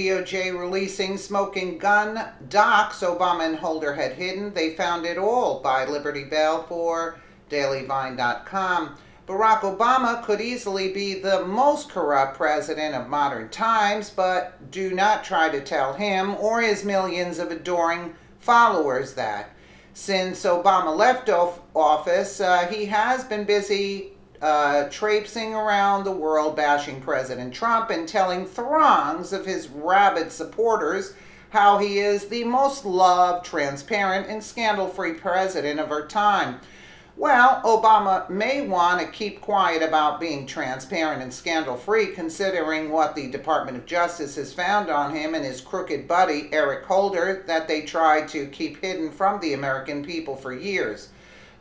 DOJ releasing smoking gun docs Obama and Holder had hidden. They found it all by Liberty Bell for DailyVine.com. Barack Obama could easily be the most corrupt president of modern times, but do not try to tell him or his millions of adoring followers that. Since Obama left office, he has been busy traipsing around the world bashing President Trump and telling throngs of his rabid supporters how he is the most loved, transparent, and scandal-free president of our time. Well, Obama may want to keep quiet about being transparent and scandal-free, considering what the Department of Justice has found on him and his crooked buddy, Eric Holder, that they tried to keep hidden from the American people for years.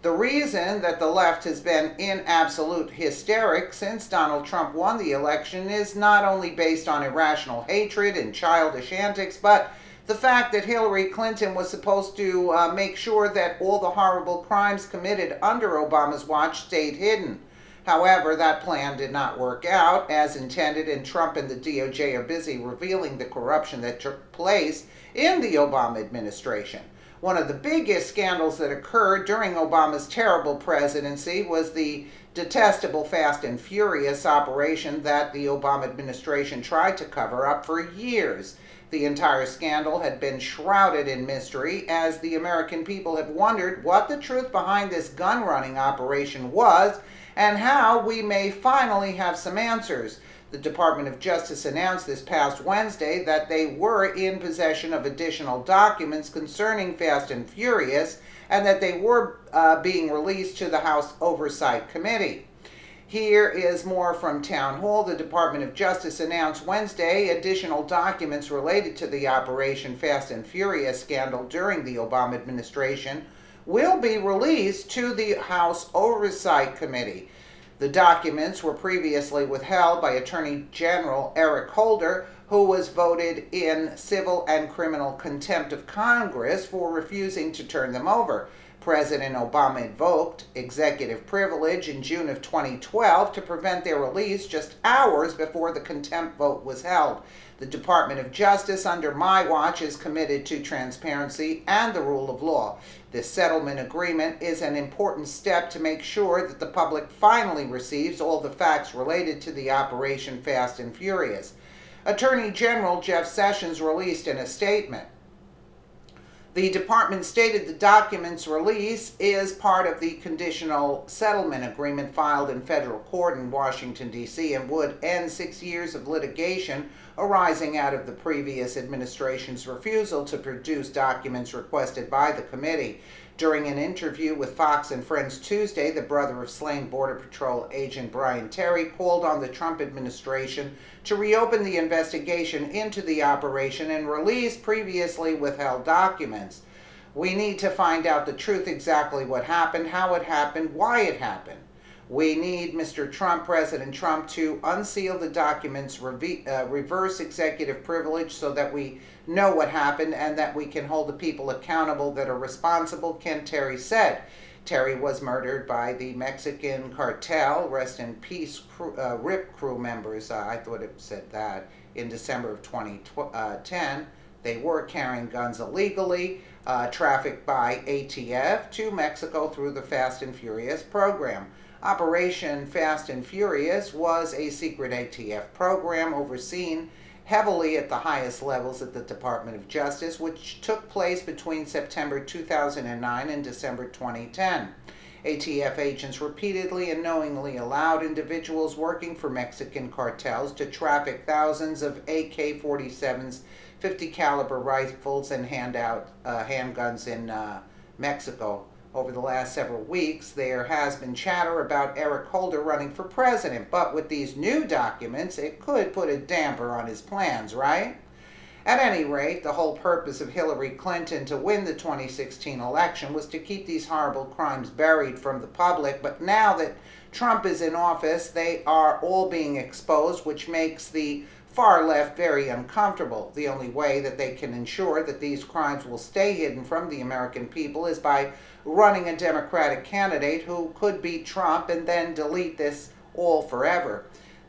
The reason that the left has been in absolute hysterics since Donald Trump won the election is not only based on irrational hatred and childish antics, but the fact that Hillary Clinton was supposed to make sure that all the horrible crimes committed under Obama's watch stayed hidden. However, that plan did not work out as intended, and Trump and the DOJ are busy revealing the corruption that took place in the Obama administration. One of the biggest scandals that occurred during Obama's terrible presidency was the detestable Fast and Furious operation that the Obama administration tried to cover up for years. The entire scandal had been shrouded in mystery, as the American people have wondered what the truth behind this gun-running operation was and how we may finally have some answers. The Department of Justice announced this past Wednesday that they were in possession of additional documents concerning Fast and Furious and that they were being released to the House Oversight Committee. Here is more from Town Hall. The Department of Justice announced Wednesday additional documents related to the Operation Fast and Furious scandal during the Obama administration will be released to the House Oversight Committee. The documents were previously withheld by Attorney General Eric Holder, who was voted in civil and criminal contempt of Congress for refusing to turn them over. President Obama invoked executive privilege in June of 2012 to prevent their release just hours before the contempt vote was held. The Department of Justice, under my watch, is committed to transparency and the rule of law. This settlement agreement is an important step to make sure that the public finally receives all the facts related to the Operation Fast and Furious. Attorney General Jeff Sessions released in a statement. The department stated the documents release is part of the conditional settlement agreement filed in federal court in Washington, D.C., and would end 6 years of litigation arising out of the previous administration's refusal to produce documents requested by the committee. During an interview with Fox and Friends Tuesday, the brother of slain Border Patrol agent Brian Terry called on the Trump administration to reopen the investigation into the operation and release previously withheld documents. We need to find out the truth, exactly what happened, how it happened, why it happened. We need Mr. Trump, President Trump, to unseal the documents, reverse executive privilege so that we know what happened and that we can hold the people accountable that are responsible, Ken Terry said. Terry was murdered by the Mexican cartel, rest in peace, RIP crew members, I thought it said that, in December of 2010. They were carrying guns illegally, trafficked by ATF to Mexico through the Fast and Furious program. Operation Fast and Furious was a secret ATF program overseen heavily at the highest levels at the Department of Justice, which took place between September 2009 and December 2010. ATF agents repeatedly and knowingly allowed individuals working for Mexican cartels to traffic thousands of AK-47s, 50 caliber rifles, and handguns in Mexico. Over the last several weeks, there has been chatter about Eric Holder running for president, but with these new documents, it could put a damper on his plans, right? At any rate, the whole purpose of Hillary Clinton to win the 2016 election was to keep these horrible crimes buried from the public, but now that Trump is in office, they are all being exposed, which makes the far left very uncomfortable. The only way that they can ensure that these crimes will stay hidden from the American people is by running a Democratic candidate who could beat Trump and then delete this all forever.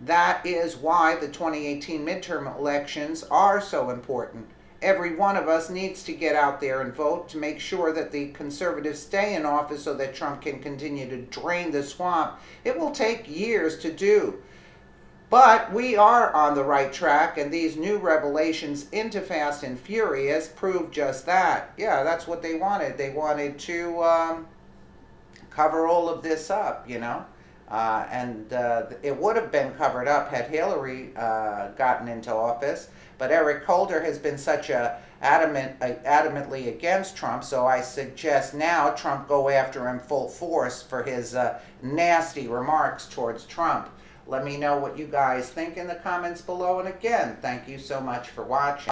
That is why the 2018 midterm elections are so important. Every one of us needs to get out there and vote to make sure that the conservatives stay in office so that Trump can continue to drain the swamp. It will take years to do. But we are on the right track, and these new revelations into Fast and Furious prove just that. Yeah, that's what they wanted. They wanted to cover all of this up, you know. And it would have been covered up had Hillary gotten into office. But Eric Holder has been such adamantly against Trump, so I suggest now Trump go after him full force for his nasty remarks towards Trump. Let me know what you guys think in the comments below. And again, thank you so much for watching.